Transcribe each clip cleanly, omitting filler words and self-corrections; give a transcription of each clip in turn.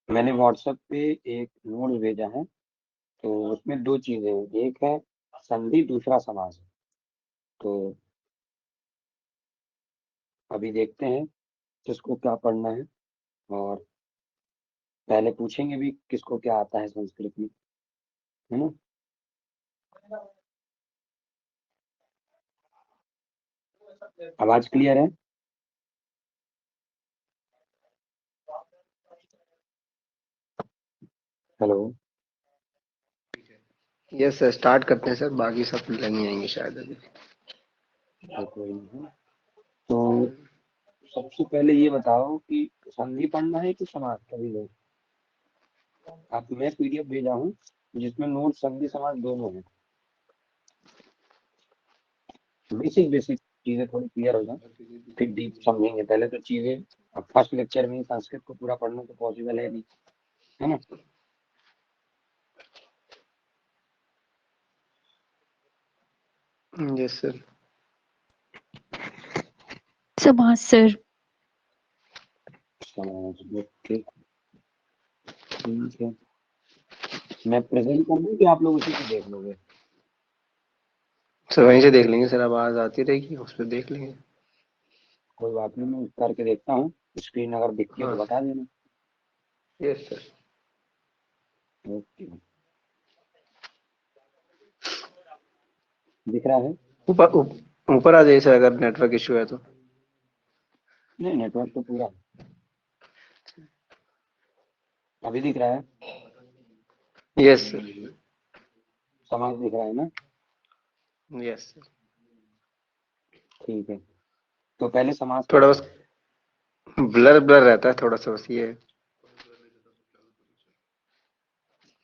मैंने व्हाट्सएप पे एक नोट भेजा है, तो उसमें दो चीजें हैं, एक है संधि, दूसरा समास। तो अभी देखते हैं किसको क्या पढ़ना है, और पहले पूछेंगे भी किसको क्या आता है संस्कृत में, है ना। आवाज क्लियर है? हेलो। यस सर, स्टार्ट करते हैं सर, बाकी सब नहीं आएंगे शायद अभी। कोई नहीं है। तो सबसे पहले ये बताओ कि संधि पढ़ना है कि समास, कभी लोग आप, मैं पीडीएफ भेजा हूँ जिसमें नोट संधि समास दोनों है। बेसिक बेसिक चीजें थोड़ी क्लियर हो जाए, फिर डीप समझेंगे। पहले तो चीजें, अब फर्स्ट लेक्चर में ही संस्कृत को पूरा पढ़ना तो पॉसिबल है नहीं, है ना। Yes sir. समास सर। समास, ओके, ठीक है। मैं प्रेजेंट कर दूं कि आप लोग उसी से देख लोगे? सर वहीं से देख लेंगे सर, आवाज आती रहेगी उस पर देख लेंगे। कोई बात नहीं, मैं करके देखता हूँ, स्क्रीन अगर दिखती है हाँ तो बता देना। Yes sir. ओके, दिख रहा है? ऊपर आ जाइए सर अगर नेटवर्क इश्यू है तो। नहीं, नेटवर्क तो पूरा है। अभी दिख रहा है? Yes sir. समास दिख रहा है ना? Yes sir. ठीक है, तो पहले समास थोड़ा पढ़ते बस हैं। ब्लर ब्लर रहता है थोड़ा सा, बस ये है।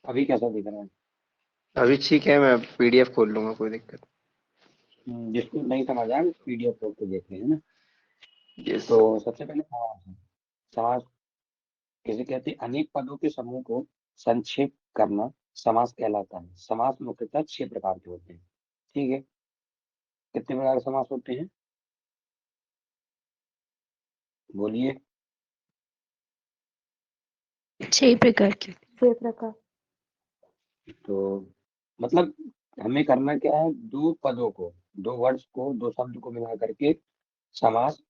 अभी कैसा दिख रहा है? अभी ठीक है, मैं पीडीएफ खोल लूंगा, कोई दिक्कत। जिसको नहीं समझ आया पीडीएफ खोल के देख लें, है ना। यस तो सर। सबसे पहले समास है। समास किसे कहते हैं? अनेक पदों के समूह को संक्षेप करना समास कहलाता है। समास मुख्यतः 6 प्रकार के होते हैं, ठीक है। कितने प्रकार के समास होते हैं, बोलिए? 6 प्रकार के। 6 प्रकार। तो मतलब हमें करना क्या है, दो पदों को, दो वर्ड्स को, दो शब्द को मिला करके समास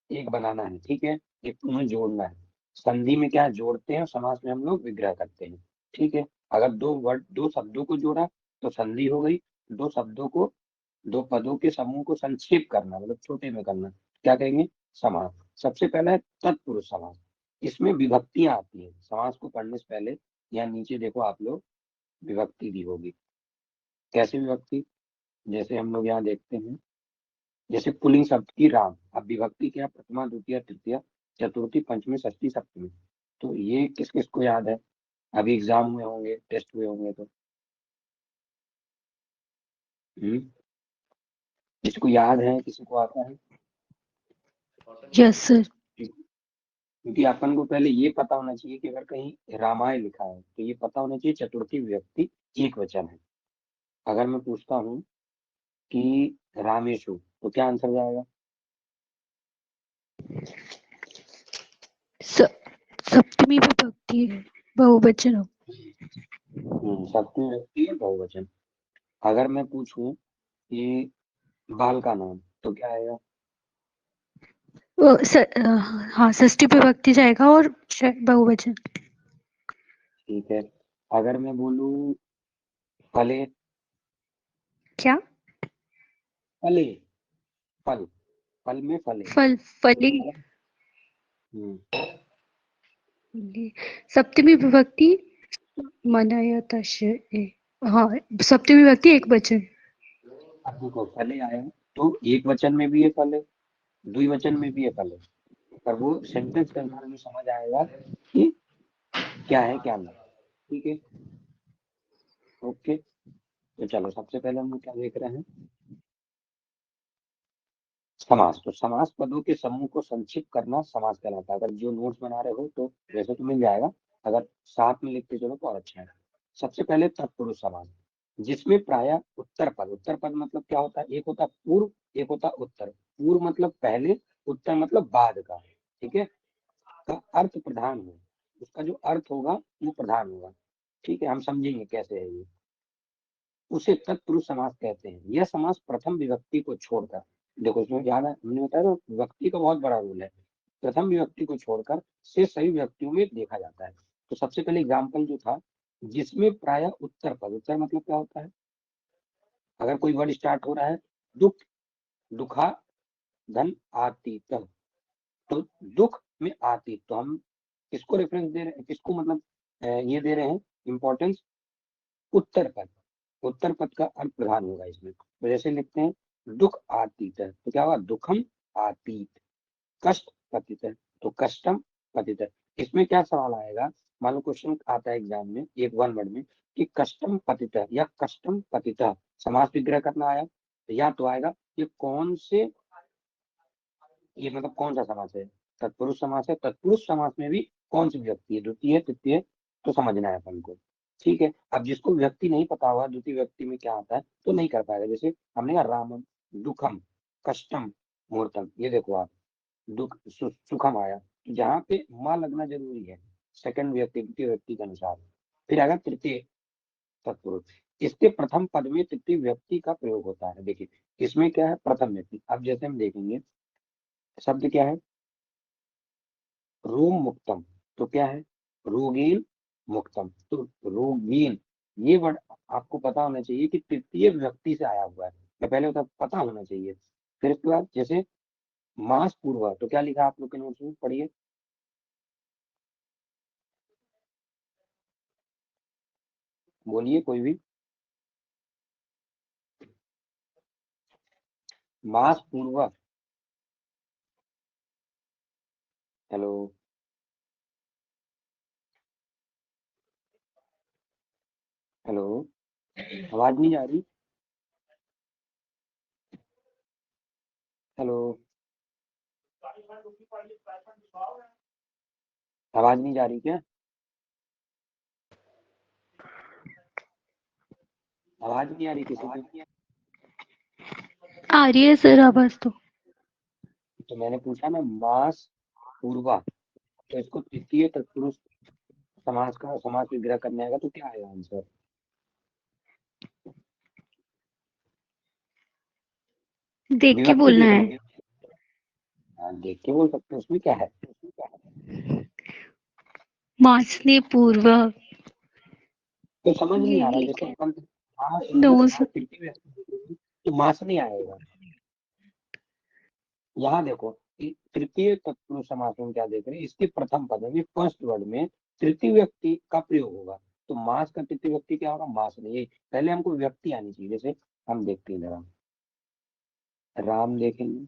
एक बनाना है, ठीक है। एक उन्हें जोड़ना है। संधि में क्या है, जोड़ते हैं, और समास में हम लोग विग्रह करते हैं, ठीक है। अगर दो वर्ड, दो शब्दों को जोड़ा तो संधि हो गई। दो शब्दों को, दो पदों के समूह को संक्षेप करना मतलब छोटे में करना, क्या कहेंगे, समास। सबसे पहला है तत्पुरुष समास। इसमें विभक्तियां आती है। समास को पढ़ने से पहले यहाँ नीचे देखो आप लोग, विभक्ति दी होगी। कैसे विभक्ति? जैसे हम लोग यहाँ देखते हैं, जैसे पुल्लिंग शब्द की राम, अब विभक्ति क्या, प्रथमा, द्वितीय, तृतीय, चतुर्थी, पंचमी, षष्ठी, सप्तमी। तो ये किस किस को याद है? अभी एग्जाम हुए होंगे, टेस्ट हुए होंगे, तो किसी को याद है, किसी को आता है? Yes sir. क्योंकि अपन को पहले ये पता होना चाहिए कि अगर कहीं रामायण लिखा है तो ये पता होना चाहिए चतुर्थी विभक्ति एक वचन है। अगर मैं पूछता हूँ कि रामेशु, तो क्या आंसर जाएगा? सप्तमी विभक्ति है, बहुवचन। सप्तमी विभक्ति है, बहुवचन। अगर मैं पूछूं कि बाल का नाम, तो क्या आएगा? हाँ, षष्ठी विभक्ति जाएगा और बहुवचन। ठीक है। अगर मैं बोलूं फले, क्या? फले, फल, फल में फले, फल, तो फली। क्या है? सप्तमी विभक्ति मनाया हाँ, सप्तमी विभक्ति एक वचन। अब देखो फले आया, तो एक वचन में भी ये फल है, द्विवचन में भी ये फल है, पर वो सेंटेंस के अंदर में समझ आएगा कि क्या है क्या नहीं, ठीक है। ओके, तो चलो सबसे पहले हम लोग क्या देख रहे हैं, समास। तो समास पदों के समूह को संक्षिप्त करना समास कहलाता है। अगर जो नोट्स बना रहे हो तो वैसे तो मिल जाएगा, अगर साथ में लिखते चलो तो और अच्छा है। सबसे पहले तत्पुरुष समास, जिसमें प्राय उत्तर पद, उत्तर पद मतलब क्या होता है, एक होता पूर्व, एक होता उत्तर। पूर्व मतलब पहले, उत्तर मतलब बाद का, ठीक है, का अर्थ प्रधान हो। उसका जो अर्थ होगा वो प्रधान होगा। ठीक है, हम समझेंगे कैसे है ये। उसे तत्पुरुष समास कहते हैं। यह समास प्रथम विभक्ति को छोड़कर, देखो इसमें ध्यान है, हमने बताया तो विभक्ति का बहुत बड़ा रोल है। प्रथम विभक्ति को छोड़कर से सभी विभक्तियों में देखा जाता है। तो सबसे पहले एग्जाम्पल जो था, जिसमें प्राय उत्तर पद, उत्तर मतलब क्या होता है, अगर कोई वर्ड स्टार्ट हो रहा है दुख, दुखा, धन, आतीत, तो दुख में आतीत, तो हम किसको रेफरेंस दे रहे हैं, किसको मतलब ये दे रहे हैं इंपॉर्टेंस, उत्तर पद। उत्तर पद का अर्थ प्रधान होगा इसमें। तो जैसे लिखते हैं दुख आतीत है, तो क्या होगा, दुखम आतीत। कष्ट पतित है, तो कष्टम पतित है। इसमें क्या सवाल आएगा, मान लो क्वेश्चन आता है एग्जाम में एक वन वर्ड में कि कष्टम पतित है या कष्टम पतित, समास विग्रह करना आया, तो या तो आएगा ये कौन से, ये मतलब कौन सा समास है, तत्पुरुष समास है। तत्पुरुष समास में भी कौन सी विभक्ति है, द्वितीय तृतीय, तो समझना है अपन को। ठीक है, अब जिसको व्यक्ति नहीं पता हुआ द्वितीय व्यक्ति में क्या आता है तो नहीं कर पाएगा। जैसे हमने कहा रामम, दुखम, कष्टम, मूर्तम, ये देखो आप, दुख सुखम आया, जहाँ पे माँ लगना जरूरी है सेकंड व्यक्ति द्वितीय व्यक्ति के अनुसार। फिर आएगा तृतीय तत्पुरुष, इसके प्रथम पद में तृतीय व्यक्ति का प्रयोग होता है। देखिए इसमें क्या है, प्रथम व्यक्ति। अब जैसे हम देखेंगे शब्द क्या है, रोम मुक्तम, तो क्या है, रोगीन मुक्तम, तो रोगीन, ये वर्ड आपको पता होना चाहिए कि तृतीय विभक्ति से आया हुआ है, या पहले होता पता होना चाहिए। फिर इसके बाद जैसे मास पूर्व, तो क्या लिखा आप लोग के नोट्स में, पढ़िए, बोलिए कोई भी। मास पूर्व, हेलो, हेलो, आवाज नहीं आ रही, हेलो, आवाज नहीं जा रही क्या, आवाज नहीं आ रही किसी की? आ रही है सर आवाज तो मैंने पूछा ना मास पूर्वा, तो इसको तृतीय तत्पुरुष समास का समास विग्रह करने आएगा तो क्या आएगा आंसर, देख के विभक्ति बोलना देखनी है। है। हाँ देख के बोल सकते हैं, उसमें क्या है। मासने पूर्व, तो समझ नहीं आ रहा, यही जैसे है। अपन मास नो अगर सर, तृतीय व्यक्ति देखेंगे, तो मास नहीं आएगा। यहाँ देखो कि तृतीय तत्पुरुष समास में क्या देख रहे हैं, इसके प्रथम पद में फर्स्ट वर्ड में तृतीय व्यक्ति का प्रयोग होगा, तो मास का तृतीय व्यक्ति क्या होगा, मास नहीं। पहले हमको व्यक्ति आनी चाहिए। जैसे हम देखते हैं जरा, राम देखेंगे,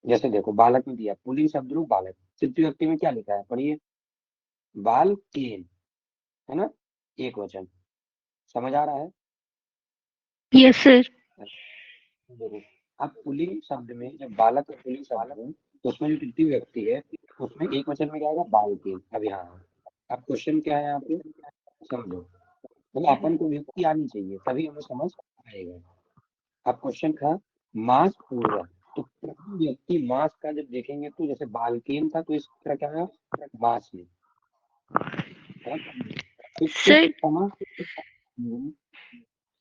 जैसे देखो बालक में दिया पुलिंग शब्द रूप बालक, तृतीय व्यक्ति में क्या लिखा है, पढ़िए, बाल केन, है ना, एक वचन, समझ आ रहा है। Yes sir. देखो अब पुलिंग शब्द में जब बालक का पुलिंग शब्द है तो उसमें जो तृतीय व्यक्ति है उसमें एक वचन में क्या आएगा, बाल केन। अब यहाँ अब क्वेश्चन क्या है यहाँ पे, समझो, मतलब अपन को व्यक्ति आनी चाहिए तभी हमें समझ आएगा। अब क्वेश्चन था मास पूर्व, तो प्रथम व्यक्ति मास का जब देखेंगे तो जैसे बालकेन था तो इस तरह क्या है, मास में, है ना? फिर सर समास,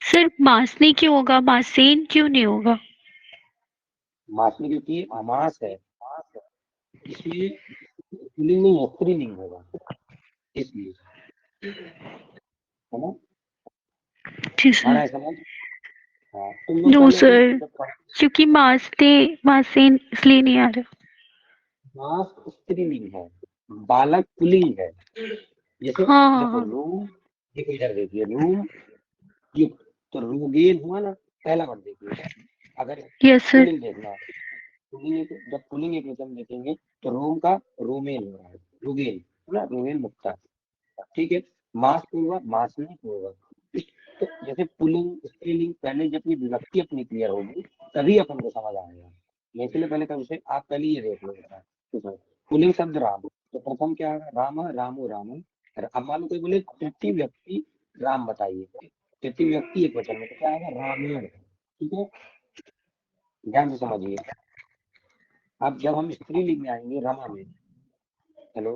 सर मासने क्यों होगा, मासेन क्यों नहीं होगा? मास में क्योंकि अमास है, इसलिए पुल्लिंग नहीं है, स्त्रीलिंग होगा इसलिए, है ना, ठीक आ रहा सर। है समझ। हाँ तुम लोग नो पहले अभी सर, जब क्योंकि मासने मासेन इसलिए नहीं आ रहा। मास स्त्रीलिंग है, बालक पुल्लिंग है। जैसे हाँ हाँ देखो हाँ। रूम, देखो इधर देखिए रूम युक्त, तो रूगेन हुआ ना, पहला वर्ड देखिए। अगर यस सर। पुल्लिंग देखना, पुल्लिंग जब पुल्लिंग एक वचन देखेंगे तो रोम का रोमेन हो रहा है, रुगेन, है ना, रोमेन मुक्ता। ठीक है, मास पूर्वक मास नहीं पूर्वक, तो जैसे पुल्लिंग स्त्रीलिंग पहले जब ये विभक्ति अपनी क्लियर होगी तभी अपन को समझ आएगा। मैं इसलिए पहले का विषय आप पहले ये देख लो बेटा। ठीक है, पुल्लिंग शब्द राम, तो प्रथम क्या है, राम, रामो राम। अब मान लो कोई बोले तृतीय व्यक्ति राम बताइए, तृतीय व्यक्ति एक वचन में, तो क्या आएगा, रामेण। ठीक है, ध्यान से समझिए, अब जब हम स्त्रीलिंग में आएंगे रमा में, हेलो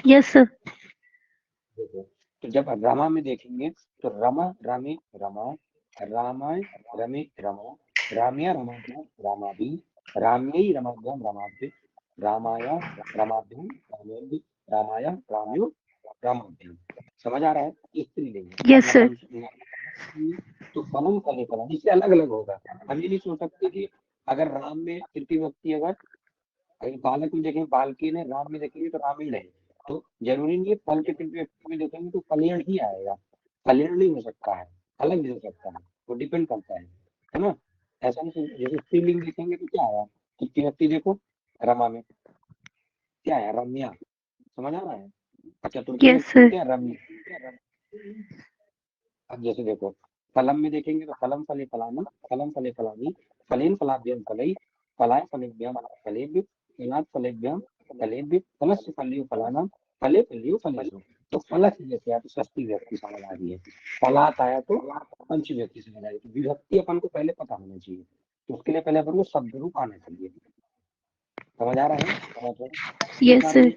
यस सर। देखो, तो जब रमा में देखेंगे तो रमा रमे रमा, रामाय रमे रमा, राम्या रमाभ्याम रामाभि, राम्यै रमाभ्याम रमाभ्य, रामाय रमाभ्याम रामेभ्य, रामाय राम्यो रमाभ्याम। समझ आ रहा है? स्त्रीलिंग है। अब यस सर। तो फलम फले फलन इससे अलग अलग होगा। हम ये नहीं सोच सकते कि अगर राम में तृतीय व्यक्ति अगर बालक में देखेंगे बालकी ने, राम में देखेंगे तो रामीण है। तो जरूरी नहीं है फल के तृतीय व्यक्ति में देखेंगे तो फलेण ही आएगा, फलेण नहीं हो सकता है, अलग भी हो सकता है, वो डिपेंड करता है ना। ऐसा नहीं जैसे स्त्रीलिंग देखेंगे तो क्या आया, तृतीय व्यक्ति देखो रमा में क्या है, रम्या। समझ आ रहा है? चतुर्थी यस व्यक्ति में सर। क्या है, रम्य। अब जैसे देखो फलम में देखेंगे तो फलम फले फलानी, फलम फले फलानी, फलेन फलाभ्यम फलई, फलाय फलेभ्यम फलेभ्य, फलात फलेभ्यम फलेभ्य, फलस्य फल्यो फलानाम, फले फल्यो फलेषु। तो फलक जैसे आया तो षष्ठी व्यक्ति समझ आ रही है, फलात आया तो पंचमी व्यक्ति समझ आ रही है। तो विभक्ति अपन को पहले पता होना चाहिए, तो उसके लिए पहले अपन को शब्द रूप आना चाहिए। समझ आ रहा है? Yes sir.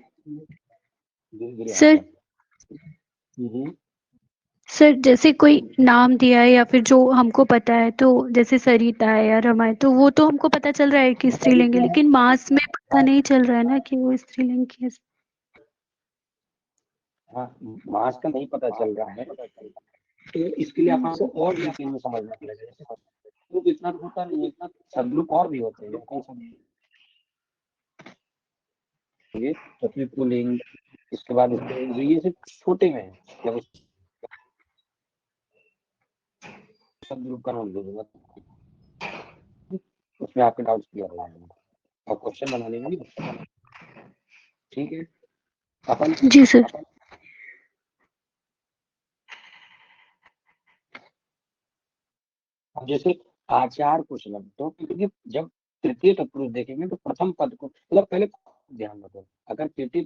धीरे धीरे सर आएगा। हम्म। सर जैसे कोई नाम दिया है या फिर जो हमको पता है, तो जैसे सरिता है या रमा है, तो वो तो हमको पता चल रहा है कि अभी स्त्रीलिंग है, क्या है, लेकिन मास में पता नहीं चल रहा है ना कि वो स्त्रीलिंग की है। हाँ मास का नहीं पता चल रहा है, तो इसके लिए अपन को और डिटेल में समझना पड़ेगा। जैसे ग्रुप इतना तो होता नहीं है, इतना सब ग्रुप और भी होते हैं, कई सब ये पृथ्वी पुलिंग, इसके बाद स्त्रीलिंग, जो ये सिर्फ छोटे में है। जब उस सब ग्रुप का नाम दे दूंगा उसमें आपके डाउट्स क्लियर हो जाएंगे और क्वेश्चन बनाने में भी अच्छा है। ठीक है अपन, जी सर। अब जैसे आचार कुशलम, तो क्योंकि जब तृतीय तत्पुरुष देखेंगे तो प्रथम पद को मतलब पहले ध्यान रखो, अगर तृतीय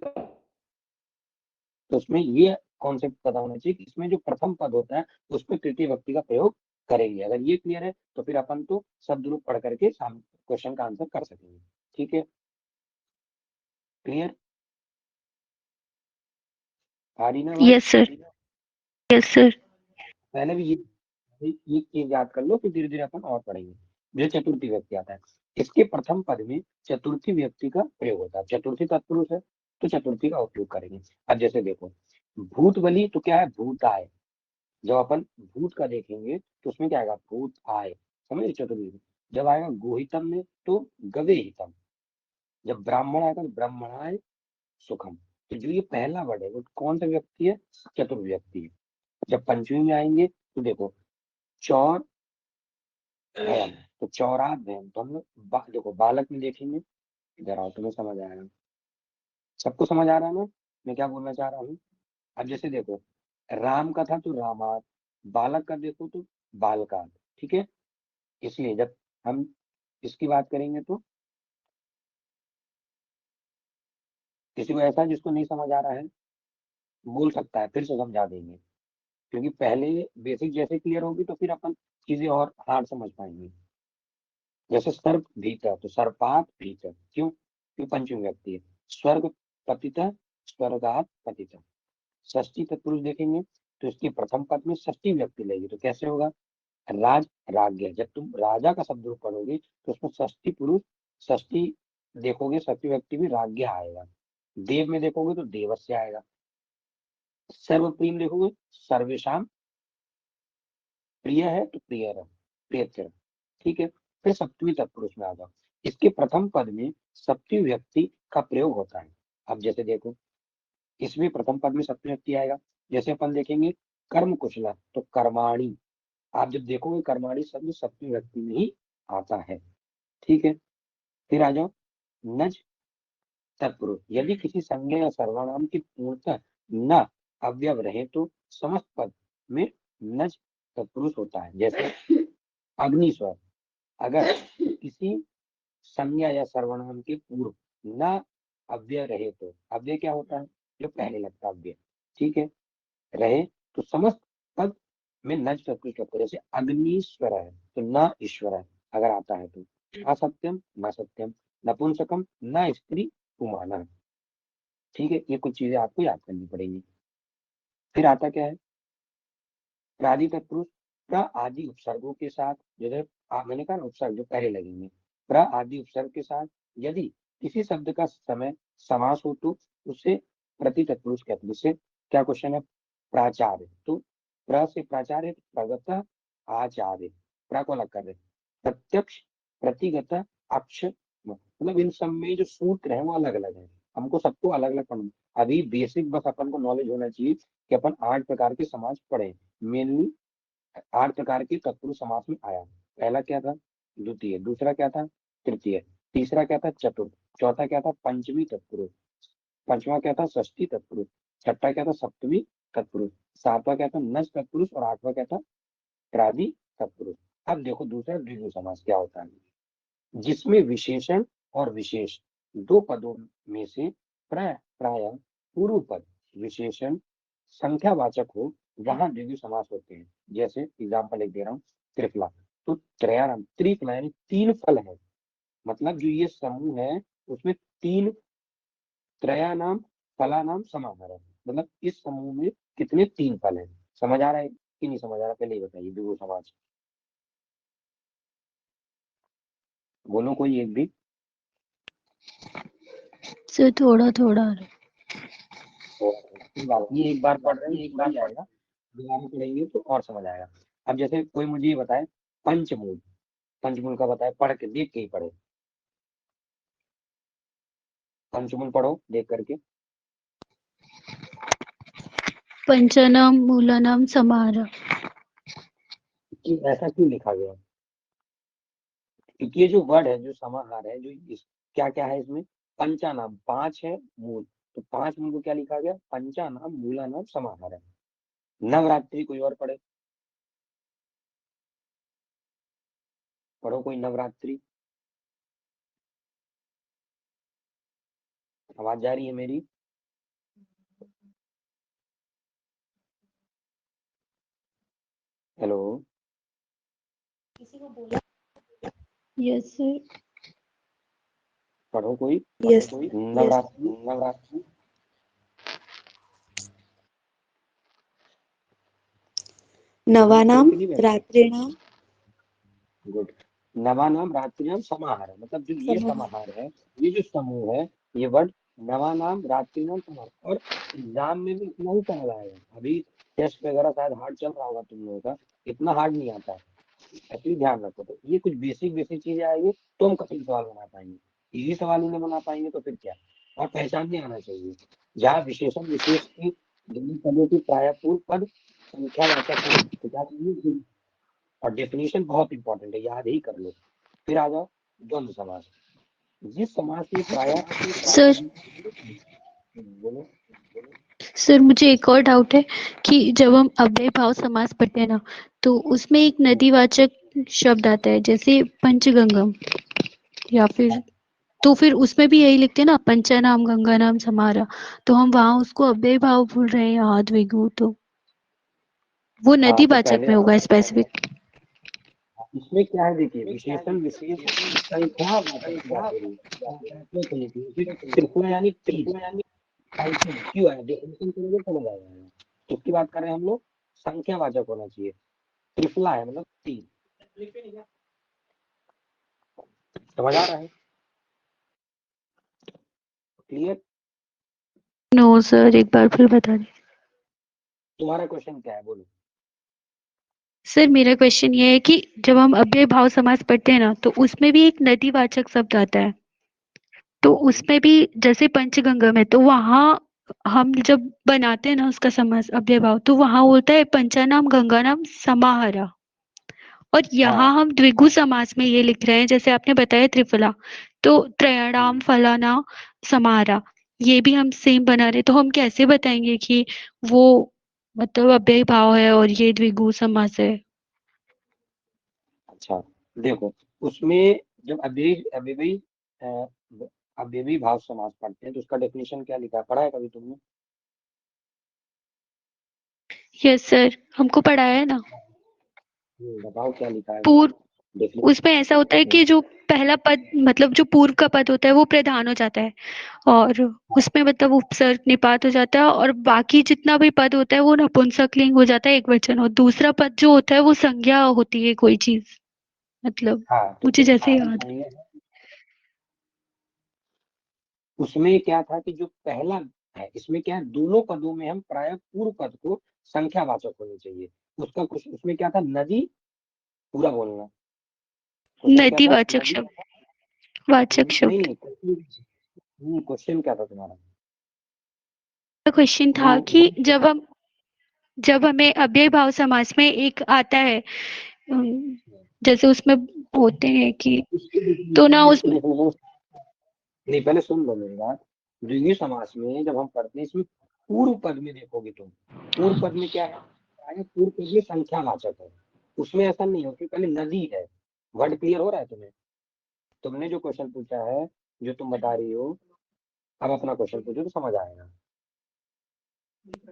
तो उसमें ये कॉन्सेप्ट पता होना चाहिए कि इसमें जो प्रथम पद होता है उसमें तृतीय व्यक्ति का प्रयोग करेंगे। अगर ये क्लियर है तो फिर अपन तो शब्द रूप पढ़ करके क्वेश्चन का आंसर कर सकेंगे। ठीक है, क्लियर आ रही ना बात? Yes sir. Yes sir. पहले भी ये चीज याद कर लो, फिर धीरे धीरे अपन और पढ़ेंगे। जो चतुर्थी व्यक्ति आता है, इसके प्रथम पद में चतुर्थी व्यक्ति का प्रयोग होता है। चतुर्थी तत्पुरुष है तो चतुर्थी का उपयोग करेंगे। अब जैसे देखो भूत बलि तो क्या है, भूत आए। जब अपन भूत का देखेंगे तो उसमें क्या आएगा, भूत आए। समझ चतुर्थी में जब आएगा गोहितम में तो गवे हितम, जब ब्राह्मण आएगा तो ब्राह्मणाय सुखम। तो जो ये पहला वर्ड है वो कौन सा व्यक्ति है, चतुर्थ व्यक्ति है। जब पंचमी में आएंगे तो देखो चौर भयम, तो चौरात भयम, तो हम लोग देखो बालक में देखेंगे, इधर आओ तुम्हें समझ आएगा, सबको समझ आ रहा है ना मैं क्या बोलना चाह रहा हूँ। अब जैसे देखो राम का था तो रामात, बालक का देखो तो बालकात। ठीक है, इसलिए जब हम इसकी बात करेंगे तो किसी को ऐसा जिसको नहीं समझ आ रहा है बोल सकता है, फिर से समझा देंगे, क्योंकि पहले बेसिक जैसे क्लियर होगी तो फिर अपन चीजें और हार्ड समझ पाएंगे। जैसे सर्प भीतर तो सर्पात भीतर, क्यों, क्यों पंचमी व्यक्ति है। स्वर्ग पतित, स्वर्गात पतित। षष्ठी तत्पुरुष देखेंगे तो इसकी प्रथम पद में षष्ठी व्यक्ति लेगी, तो कैसे होगा, राज राज्ञ। जब तुम राजा का शब्द रूप पढ़ोगे तो उसमें षष्ठी पुरुष, षष्ठी देखोगे षष्ठी व्यक्ति में राज्ञ आएगा। देव में देखोगे तो देवस्य आएगा। सर्वप्रिय देखोगे सर्वेशम प्रिय है तो प्रिय रह, प्रियतर। ठीक है, फिर सप्तमी तत्पुरुष में आ जाओ, इसके प्रथम पद में सप्तमी व्यक्ति का प्रयोग होता है। अब जैसे देखो इसमें प्रथम पद में सप्तमी व्यक्ति आएगा। जैसे अपन देखेंगे कर्म कुशला तो कर्माणी, आप जब देखोगे कर्माणी शब्द सप्तमी व्यक्ति में ही आता है। ठीक है, फिर आ जाओ नज तत्पुरुष, यदि किसी संज्ञा या सर्वनाम की पूर्णतः न अव्यव रहे तो समस्त पद में नज तत्पुरुष होता है। जैसे अग्निस्वर, अगर किसी संज्ञा या सर्वनाम के पूर्व न अव्यय रहे तो अव्यय क्या होता है, जो पहले लगता है अव्यय। ठीक है, रहे तो समस्त पद में नज तत्पुरुष होता है। जैसे अग्निश्वर है तो न ईश्वर है अगर आता है तो, असत्यम न सत्यम, नपुंसकम न स्त्री पुमाना। ठीक है, ये कुछ चीजें आपको याद करनी पड़ेगी। फिर आता क्या है, प्रादि तत्पुरुष प्र आदि उपसर्गों के साथ, जैसे मैंने कहा ना उपसर्ग जो पहले लगेंगे, प्र आदि उपसर्ग के साथ यदि किसी शब्द का समय समास हो तो उसे प्रति तत्पुरुष कहते हैं। जैसे क्या क्वेश्चन है, प्राचार्य, तो प्र से प्राचार्य, प्रगत आचार्य, प्र को अलग कर रहे, प्रत्यक्ष प्रतिगत अक्ष, मतलब इन सब में जो सूत्र है वो अलग अलग है, हमको सबको अलग अलग पढ़ना। अभी बेसिक बस अपन को नॉलेज होना चाहिए कि अपन 8 प्रकार के समास पढ़े। मेनली 8 प्रकार के तत्पुरुष समास में आया। पहला क्या था, द्वितीय, दूसरा क्या था, तृतीय, तीसरा क्या था, चतुर्थ, चौथा क्या था, पंचमी तत्पुरुष, पांचवा क्या था, षष्ठी तत्पुरुष, छठा क्या था, सप्तमी तत्पुरुष, सातवां क्या था, नज तत्पुरुष, और आठवां क्या था, प्रादि तत्पुरुष। अब देखो दूसरा द्विगु समास क्या होता है, जिसमें विशेषण और विशेष दो पदों में से प्राय पूर्व पद विशेषण संख्यावाचक हो, वहां द्विगु समास होते हैं। जैसे एग्जाम्पल एक दे रहा हूँ, त्रिफला, तो त्रयाणाम, त्रिफला यानी 3 फल है, मतलब जो ये समूह है उसमें 3, त्रयानाम फलानाम समाहार है, मतलब इस समूह में कितने 3 फल हैं। समझ आ रहा है कि नहीं समझ आ रहा, पहले ही बताइए द्विगु समास। बोलो कोई एक भी। सर थोड़ा थोड़ा। ये एक बार पढ़ रहे हैं एक बार आएगा, दोबारा पढ़ेंगे तो और समझ आएगा। अब जैसे कोई मुझे ये बताए पंचमूल, पंचमूल का बताए, पढ़ के देख के ही पढ़े, पंचमूल पढ़ो देख करके। पंचानाम मूलानाम समाहार। कि ऐसा क्यों लिखा गया, क्योंकि ये जो वर्ड है, जो समाहार है, जो क्या क्या है इसमें, पंचानाम 5 है मूल, तो 5 मूल को क्या लिखा गया, पंचानाम मूलानाम समाहार है। नवरात्रि कोई और पढ़े, पढ़ो कोई नवरात्रि। आवाज जा रही है मेरी? Hello, yes sir. पढ़ो कोई यस नवरात्रि। नवरात्रि नवानाम रात्रिणाम गुड, नवानाम रात्रिनाम समाहार है, मतलब जो ये समाहार। समाहार है, ये जो समूह है, ये वर्ड नवानाम रात्रिनाम समाहार। और एग्जाम में भी इतना ही समझ आएगा, अभी टेस्ट वगैरह शायद हार्ड चल रहा होगा तुम लोगों का, इतना हार्ड नहीं आता है, एक्चुअली ध्यान रखो। तो ये कुछ बेसिक बेसिक चीजें आएंगी तो हम कठिन सवाल बना पाएंगे, इजी सवाल ही नहीं बना पाएंगे तो फिर क्या। और पहचानने आना चाहिए, जहाँ विशेषण विशेष की दोनों पदों की प्राय पूर्व पद संख्यावाचक हो तो क्या चाहिए, और डेफिनेशन बहुत इंपॉर्टेंट है, याद ही कर लो। फिर आ जाओ द्वंद्व समास, जिस समास में प्राय सर बोलो। सर मुझे एक और डाउट है कि जब हम अव्यय भाव समास पढ़ते हैं ना, तो उसमें एक नदीवाचक शब्द आता है जैसे पंचगंगम, या फिर तो फिर उसमें भी यही लिखते हैं ना, पंचानाम गंगा नाम समारा, तो हम वहां उसको अव्यय भाव भूल रहे हैं यहाँ द्विगु, तो वो हाँ तो नदीवाचक पहले में होगा स्पेसिफिक। इसमें क्या है, देखिए विशेषण विशेष संख्यावाचक की बात हो रही है, त्रिपुरा यानी 3, टाइपिंग क्यों है, डेफिनेशन करोगे समझ आ जाएगा। किसकी बात कर रहे हैं हम लोग, संख्यावाचक होना चाहिए, त्रिफला है मतलब 3, समझ आ रहा है, क्लियर। नो सर, एक बार फिर बता दें। तुम्हारा क्वेश्चन क्या है, बोलो। सर मेरा क्वेश्चन ये है कि जब हम अव्यय भाव समास पढ़ते हैं ना, तो उसमें भी एक नदीवाचक शब्द आता है, तो उसमें भी जैसे पंचगंगा में, तो वहां हम जब बनाते हैं ना उसका समास अव्यय भाव, तो वहां होता है पंचानाम गंगा नाम समाहरा, और यहाँ हाँ हम द्विगु समास में ये लिख रहे हैं जैसे आपने बताया त्रिफला, तो त्रयाणाम फलाना समाहरा, ये भी हम सेम बना रहे, तो हम कैसे बताएंगे कि वो मतलब अव्यय भाव है और ये द्विगु समास है। अच्छा, देखो उसमें जब अव्ययी अव्ययी भाव समास पढ़ते हैं तो उसका डेफिनेशन क्या लिखा है, पढ़ा है कभी तुमने? यस सर, हमको पढ़ाया है ना। बताओ क्या लिखा है। पूर्व डेफिनेशन उसमें ऐसा होता है कि जो पहला पद मतलब जो पूर्व का पद होता है वो प्रधान हो जाता है और उसमें मतलब उपसर्ग निपात हो जाता है और बाकी जितना भी पद होता है वो नपुंसकलिंग हो जाता है एक वचन और दूसरा पद जो होता है वो संज्ञा होती है कोई चीज मतलब हाँ तो मुझे जैसे हाँ, याद संज्ञा है। उसमें क्या था कि जो पहला है इसमें क्या है, दोनों पदों में हम प्राय पूर्व पद को संख्यावाचक होनी चाहिए। उसका कुछ उसमें क्या था, नदी, पूरा बोलना। क्वेश्चन क्या था, नदीवाचक नदी। शब्द वाचक नहीं शब्द नहीं, क्वेश्चन क्या था तुम्हारा? क्वेश्चन था कि जब हमें अव्यय भाव समास में एक आता है जैसे उसमें होते हैं कि तो ना उसमें नहीं, पहले सुन लो मेरी बात। द्विगु समास में जब हम पढ़ते हैं, इसमें पूर्व पद में देखोगे तुम, पूर्व पद में क्या है, आगे पूर्व पद में संख्यावाचक है। उसमें ऐसा नहीं होता, पहले नदी है। वर्ड क्लियर हो रहा है तुम्हें? तुमने जो क्वेश्चन पूछा है, जो तुम बता रही हो, अब अपना क्वेश्चन पूछो तो समझ आएगा।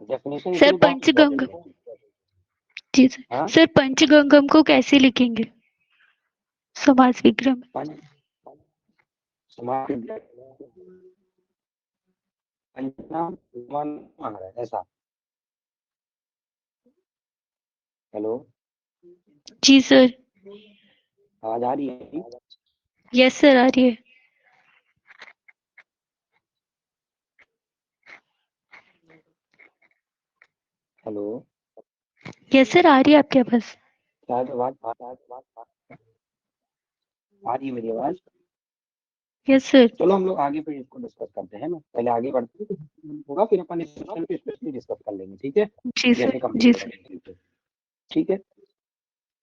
डेफिनेशन सर इसमें बहुत इंपॉर्टेंट पंचगंगा है। जी सर हाँ, सर पंचगंगम को कैसे लिखेंगे समास विग्रह में पंच समाज पंचनाम मांग रहा है ऐसा। हेलो, जी सर आवाज आ रही है? यस सर आ रही है हेलो, यस सर आ रही है आपके पास शायद आवाज आ रही है मेरी आवाज? यस सर चलो हम लोग आगे फिर इसको डिस्कस करते हैं ना, पहले आगे बढ़ते हैं तो होगा, फिर अपन इस क्वेश्चन पे स्पेशली डिस्कस कर लेंगे, ठीक है? जी जैसे सर कंप्लीट जी होगा। सर ठीक है,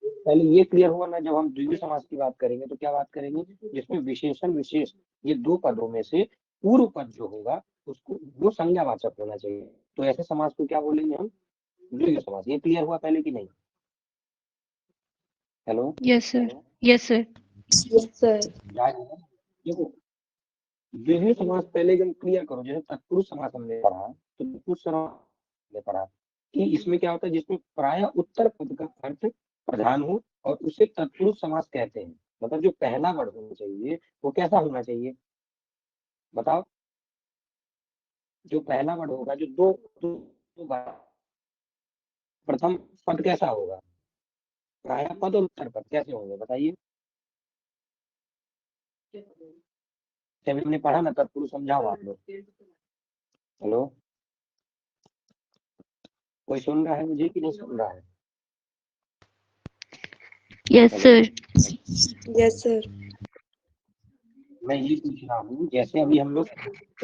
पहले ये क्लियर हुआ ना, जब हम द्विगु समास की बात करेंगे तो क्या बात करेंगे, जिसमें विशेषण विशेष ये दो पदों में से पूर्व पद जो होगा उसको वो संज्ञावाचक होना चाहिए। तो ऐसे समास को क्या बोलेंगे हम, द्विगु समास। ये क्लियर हुआ पहले कि नहीं? Hello, yes sir yes sir yes sir. याद है? देखो, द्विगु समास पहले जब क्लियर करो, जैसे तत्पुरुष समास हमने पढ़ा, तो तत्पुरुष समास हमने पढ़ा कि इसमें क्या होता है, जिसमें प्राय उत्तर पद का अर्थ प्रधान हो और उसे तत्पुरुष समास कहते हैं। मतलब जो पहला वर्ड होना चाहिए वो कैसा होना चाहिए, बताओ? जो पहला वर्ड होगा, जो दो प्रथम पद कैसा होगा, प्राय पद और उत्तर पद कैसे होंगे, बताइए? जब हमने पढ़ा ना तत्पुरुष, समझाओ आप लोग। हेलो, कोई सुन रहा है मुझे कि नहीं सुन रहा है? Yes hello, sir yes sir. मैं ये पूछ रहा हूँ, जैसे अभी हम लोग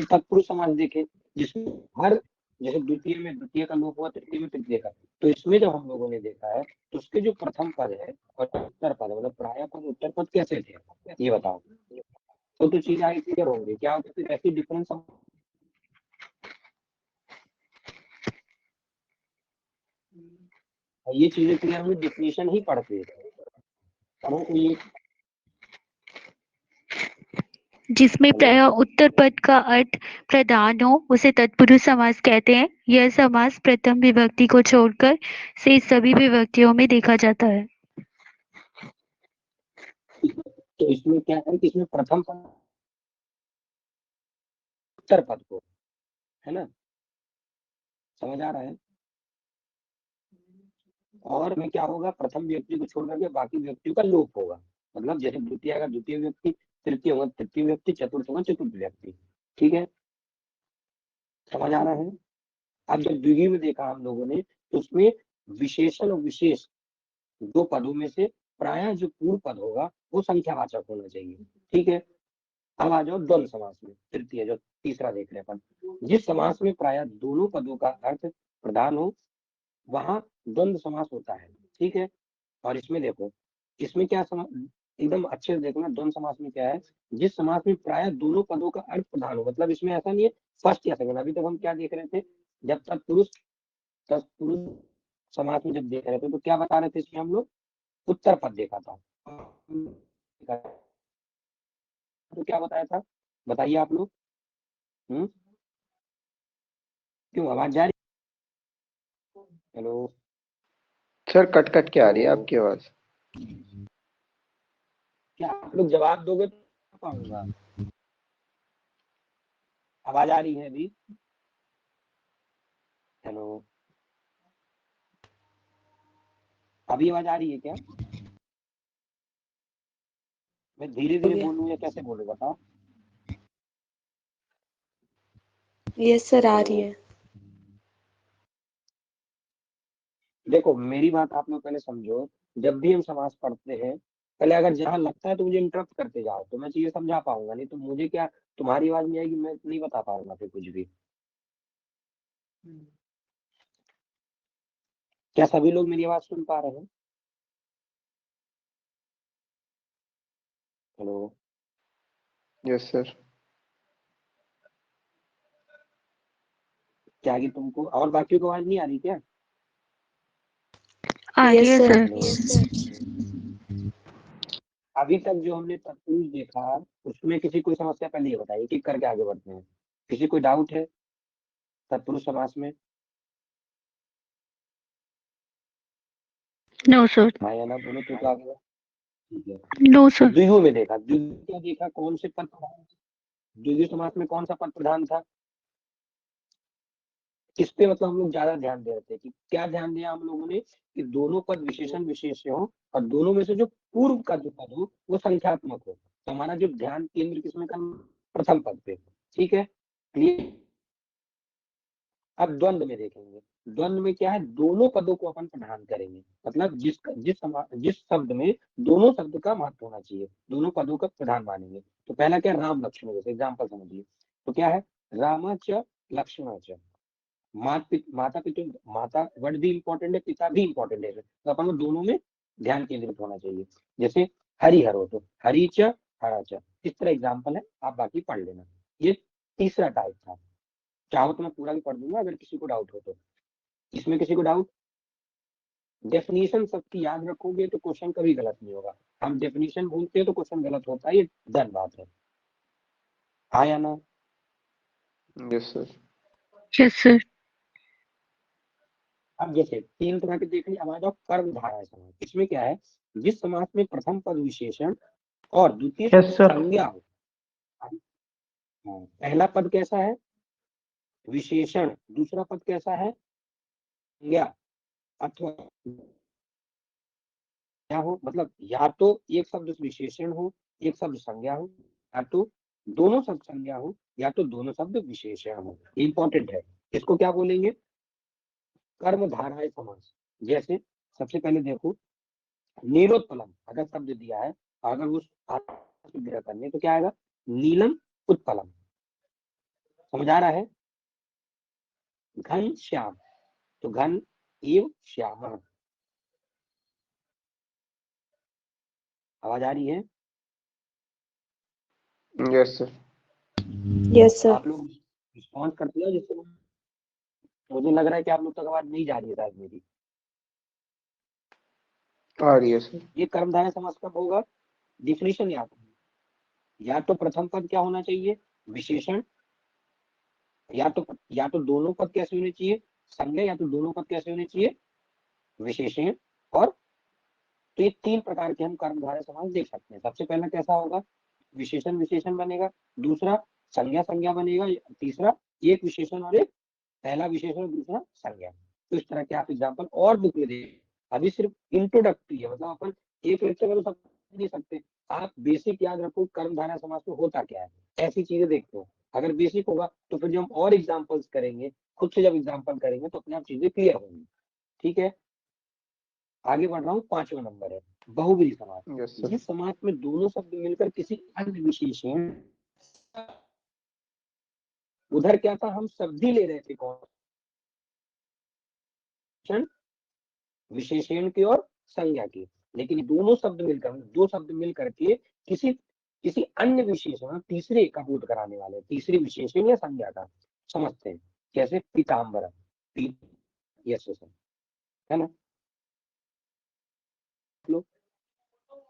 तत्पुरुष समास देखे, जिसमें हर, जैसे द्वितीय में द्वितीय का लोप हुआ, तृतीय में तृतीय का, तो इसमें जब हम लोगों ने देखा है तो उसके जो प्रथम पद है और उत्तर पद, मतलब प्राय पद उत्तर पद कैसे थे, ये बताओ? तो चीज आगे क्लियर होंगे क्या होता है, ऐसी डिफरेंस ये चीजें क्लियर होंगी, डिफिनेशन ही पढ़ते हैं तो ये। जिसमें हेलो, प्राय उत्तर पद का अर्थ प्रधान हो उसे तत्पुरुष समास कहते हैं यह समास प्रथम विभक्ति को छोड़कर से सभी विभक्तियों में देखा जाता है तो इसमें क्या है कि इसमें प्रथम पद उत्तर पद को, है ना, समझ आ रहा है? और में क्या होगा, प्रथम व्यक्ति को छोड़ करके बाकी व्यक्तियों का लोप होगा। मतलब जैसे द्वितीय का द्वितीय व्यक्ति, तृतीय होगा तृतीय व्यक्ति, चतुर्थ होगा चतुर्थ व्यक्ति। ठीक है, समझ आ रहा है? अब जब द्वितीय में देखा हम लोगों ने, तो उसमें विशेषण और विशेष दो पदों में से प्राय जो पूर्व पद होगा वो संख्यावाचक होना चाहिए। ठीक है, अब आ जाओ द्वंद्व समास में, तृतीय जो तीसरा देख रहे हैं अपन, जिस समास में प्राय दोनों पदों का अर्थ प्रधान हो वहां द्वंद्व समास होता है। ठीक है, और इसमें देखो, इसमें क्या एकदम अच्छे से देखना, द्वंद्व समास में क्या है, जिस समास में प्राय दोनों पदों का अर्थ प्रधान हो, मतलब इसमें ऐसा नहीं है फर्स्ट या सेकंड। अभी तक हम क्या देख रहे थे, जब तक पुरुष समास में जब देख रहे थे तो क्या बता रहे थे, इसमें हम लोग उत्तर पद देखा था, तो क्या बताया था, बताइए आप लोग। क्यों आवाज जा रही? हेलो, सर कट कट के आ रही है हेलो, आपकी आवाज। क्या आप लोग जवाब दोगे तो पाऊंगा। आवाज आ रही है अभी? हेलो, अभी आवाज आ रही है क्या? मैं धीरे धीरे बोलूं या कैसे बोलूं बताओ। यस सर आ रही है। देखो मेरी बात आप लोग पहले समझो। जब भी हम समास पढ़ते हैं, पहले अगर जहां लगता है तो मुझे इंटरप्ट करते जाओ, तो मैं चीजें समझा पाऊंगा। नहीं तो मुझे क्या, तुम्हारी आवाज नहीं आएगी, मैं नहीं बता पाऊंगा फिर कुछ भी। क्या सभी लोग मेरी आवाज सुन पा रहे हैं? Hello, yes sir. क्या कि तुमको और बाकियों को आवाज नहीं आ रही क्या? आ रही है yes sir. Sir. Yes sir. अभी तक जो हमने तत्पुरुष देखा, उसमें किसी कोई समस्या? पहले ये बताइए, एक करके आगे बढ़ते हैं। किसी कोई डाउट है तत्पुरुष समास में? No sir. हाँ या ना बोलो तो आगे बढ़ो। ठीक है। No sir. द्विगु में देखा, द्विगु क्या देखा, कौन से पद प्रधान? द्विगु समास में कौन सा पद प्रधान था? किस पे मतलब हम लोग ज्यादा ध्यान दे रहे थे? कि क्या ध्यान दिया हम लोगों ने कि दोनों पद विशेषण विशेष्य हो और दोनों में से जो पूर्व का जो पद हो वो संख्यात्मक हो। तो हमारा जो ध्यान केंद्र किसमें का? प्रथम पद पे। ठीक है, क्लियर। अब द्वंद्व में देखेंगे। द्वंद्व में क्या है, दोनों पदों को अपन प्रधान करेंगे। मतलब जिस शब्द में दोनों शब्द का महत्व होना चाहिए, दोनों पदों का प्रधान मानेंगे। तो पहला क्या, राम लक्ष्मण, जैसे एग्जाम्पल समझिए। तो क्या है, रामाच लक्ष्मणाच। माता पिता, माता वर्ड भी इंपॉर्टेंट है, पिता भी इंपॉर्टेंट है, तो अपन को दोनों में ध्यान केंद्रित होना चाहिए। जैसे हरिहर हो तो हरिच हराच, इस तरह एग्जाम्पल है, आप बाकी पढ़ लेना। ये तीसरा टाइप था। चाहो तो मैं पूरा भी पढ़ दूंगा अगर किसी को डाउट हो तो। इसमें किसी को डाउट? डेफिनेशन सबकी याद रखोगे तो क्वेश्चन कभी गलत नहीं होगा। हम डेफिनेशन भूलते हैं तो क्वेश्चन गलत होता है, ये डन बात है। हाँ या ना? Yes sir. Yes sir. अब जैसे तीन तरह के देख लिया, हमारे पास कर्म धारा समास। इसमें क्या है, जिस समास में प्रथम पद विशेषण और द्वितीय यस सर। संज्ञा हो। पहला पद कैसा है, विशेषण। दूसरा पद कैसा है, संज्ञा। अथवा क्या हो, मतलब या तो एक शब्द विशेषण हो, एक शब्द संज्ञा हो, या तो दोनों शब्द संज्ञा हो, या तो दोनों शब्द विशेषण हो। इंपॉर्टेंट है। इसको क्या बोलेंगे, कर्म धाराएं समास। जैसे सबसे पहले देखो, नीलोत्पलम अगर शब्द दिया है, अगर उस ग्रह करने तो क्या आएगा, नीलम उत्पलम। समझ आ रहा है? घन श्याम, तो घन एव श्याम। आवाज आ रही है? Yes sir. Yes sir. आप लोग रिस्पॉन्स करते हो, जिससे मुझे लग रहा है कि आप लोग तक आवाज नहीं जा रही है शायद मेरी। आ रही है सर। ये कर्मधारय समास कब होगा, डिफिनेशन याद है। या तो प्रथम पद क्या होना चाहिए, विशेषण। या तो दोनों पद कैसे होने चाहिए, संज्ञा। या तो दोनों पद कैसे होने चाहिए, विशेषण। और तो ये तीन प्रकार के हम कर्मधारय समास देख सकते हैं। सबसे पहला कैसा होगा, विशेषण विशेषण बनेगा। दूसरा संज्ञा संज्ञा बनेगा। तीसरा एक विशेषण और एक, पहला विशेषण और दूसरा संज्ञा। तो इस तरह के आप एग्जाम्पल और बुक में देखें। अभी सिर्फ इंट्रोडक्टरी है, मतलब अपन एक लेक्चर में तो सब नहीं सकते। आप बेसिक याद रखो कर्मधारय समास में होता क्या है, ऐसी चीजें देखते हो। अगर बेसिक होगा तो फिर जब हम और एग्जाम्पल्स करेंगे, खुद से जब एग्जाम्पल करेंगे तो अपने आप चीजें क्लियर होंगी। ठीक है, आगे बढ़ रहा हूँ। 5वां नंबर है बहुब्रीहि समास। Yes sir. जिस समास में दोनों शब्द मिलकर किसी अन्य विशेषण, उधर क्या था, हम शब्द ही ले रहे थे, कौन, विशेषण की और संज्ञा की। लेकिन दोनों शब्द मिलकर, दो शब्द मिल करके किसी किसी अन्य विशेषण, तीसरे का बोध कराने वाले, तीसरी विशेषण या संज्ञा का समझते हैं। जैसे पीताम्बर, यस है ना। लो,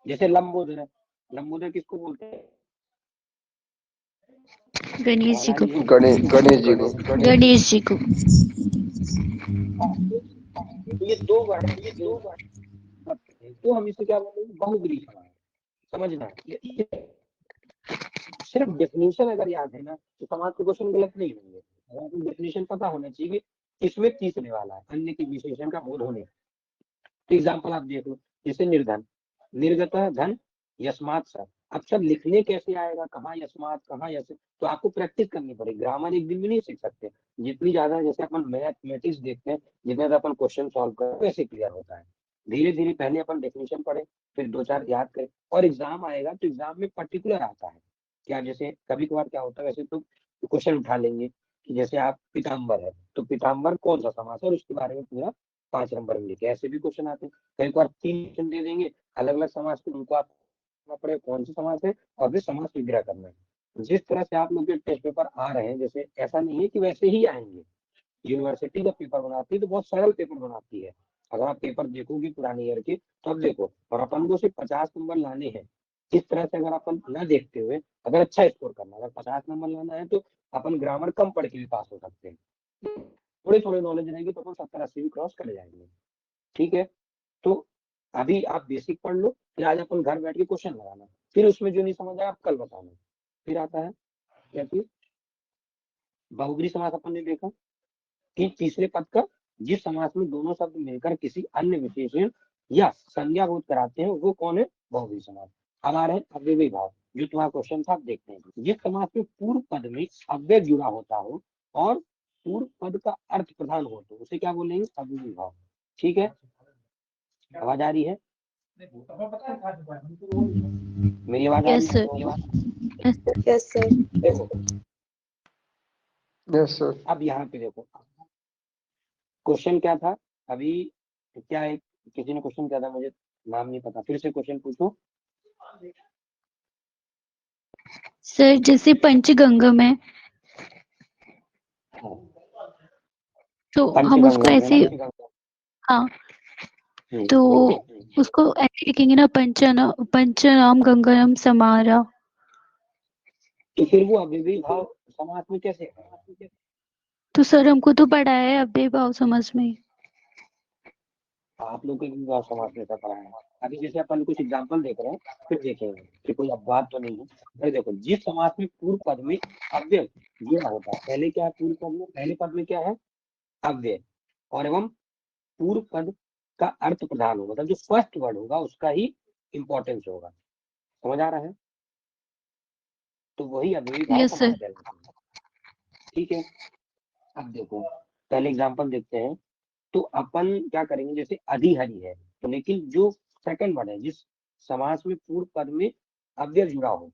जैसे लंबोदर है, लंबोदर किसको बोलते हैं? गणेश जी को। गणेश जी को। गणेश जी को। तो ये दो वर्ड, तो हम इसे क्या बोलेंगे, बहुब्रीहि समास। समझना। सिर्फ डेफिनेशन अगर याद है ना तो समाज के क्वेश्चन गलत नहीं होंगे। अगर आपको डेफिनेशन पता होना चाहिए कि इसमें तीसरे वाला है अन्य के विशेषण का बोध होने। तो एग्जाम्पल आप देख लो, जैसे निर्धन, निर्गत धन यस्मात सर। अब सर लिखने कैसे आएगा, कहाँ यस्मात कहाँ यस, तो आपको प्रैक्टिस करनी पड़ेगी। ग्रामर एक दिन में नहीं सीख सकते। जितनी ज्यादा जैसे अपन मैथमेटिक्स देखते हैं, जितना ज्यादा अपन क्वेश्चन सॉल्व करें वैसे क्लियर होता है। धीरे धीरे पहले अपन डेफिनेशन पढ़े, फिर 2-4 याद करें, और एग्जाम आएगा तो एग्जाम में पर्टिकुलर आता है क्या। जैसे कभी कभार क्या होता है, वैसे तो क्वेश्चन उठा लेंगे कि जैसे आप पीताम्बर है तो पीताम्बर कौन सा समास है और उसके बारे में पूरा 5 नंबर में लिखे, ऐसे भी क्वेश्चन आते हैं। कई बार 3 क्वेश्चन दे देंगे अलग अलग समाज के, उनको आप पड़े कौन सा समाज है और फिर समाज विग्रह करना है। जिस तरह से आप लोग के टेस्ट पेपर आ रहे हैं, जैसे ऐसा नहीं है कि वैसे ही आएंगे। यूनिवर्सिटी जब पेपर बनाती है तो बहुत सरल पेपर बनाती है। अगर आप पेपर देखोगे पुराने ईयर के तो अब देखो, और अपन को सिर्फ 50 नंबर लाने हैं। इस तरह से अगर अपन न देखते हुए अगर अच्छा स्कोर करना, अगर 50 नंबर लाना है तो अपन ग्रामर कम पढ़ के भी पास हो सकते हैं। थोड़ी थोड़ी नॉलेज रहेगी तो अपन 70-80 भी क्रॉस कर जाएंगे। ठीक है, तो अभी आप बेसिक पढ़ लो, फिर आज अपन घर बैठ के क्वेश्चन लगाना, फिर उसमें जो नहीं समझ आया आप कल बताना। फिर आता है क्या चीज, बहुब्री समास अपन ने देखा कि तीसरे पद का जिस समास में दोनों शब्द मिलकर किसी अन्य विशेषण या संज्ञा बोध कराते हैं वो कौन है, बहुब्री समास। अब आ रहे हैं अव्ययी भाव, जो तुम्हारा क्वेश्चन था आप देखते हैं। जिस समास में पूर्व पद में अव्यय जुड़ा होता हो और पूर्व पद का अर्थ प्रधान हो तो उसे क्या बोलेंगे, अव्ययी भाव। ठीक है, आवाज आ रही है, मेरी आवाज आ रही यस है। सर। Yes sir. देखो यस सर। अब यहाँ पे देखो क्वेश्चन क्या था अभी, क्या है, किसी ने क्वेश्चन किया था, मुझे नाम नहीं पता, फिर से क्वेश्चन पूछो। सर जैसे पंचगंगम है हाँ, तो हम उसको पंचगंगा है ऐसे, ना। हाँ तो बोलो। उसको ऐसे लिखेंगे ना, पंचनाम गंगनम समारा। तो फिर वो अव्ययी भाव समास में कैसे है? तो सर हमको तो पढ़ा है अव्यय भाव समझ में। आप लोग को भाव समास में ऐसा पढ़ा है। अभी जैसे अपन कुछ एग्जांपल देख रहे हैं, फिर देखेंगे कि कोई अपवाद तो नहीं है। फिर देखो, जिस समास में पूर्व पद में अव्यय जुड़ा होता है, पहले क्या है पूर्व पद में, पहले पद में क्या है अव्यय, और एवं पूर्व पद का अर्थ प्रधान होगा, मतलब जो फर्स्ट वर्ड होगा उसका ही इंपॉर्टेंस होगा। समझ आ रहा है, तो वही अव्ययी भाव यस समास सर। कहलाता है। ठीक है, अब देखो पहले एग्जांपल देखते हैं। तो अपन क्या करेंगे, जैसे अधिहरि है तो, लेकिन जो सेकंड वर्ड है जिस समास में पूर्व पद में अव्यय जुड़ा हो,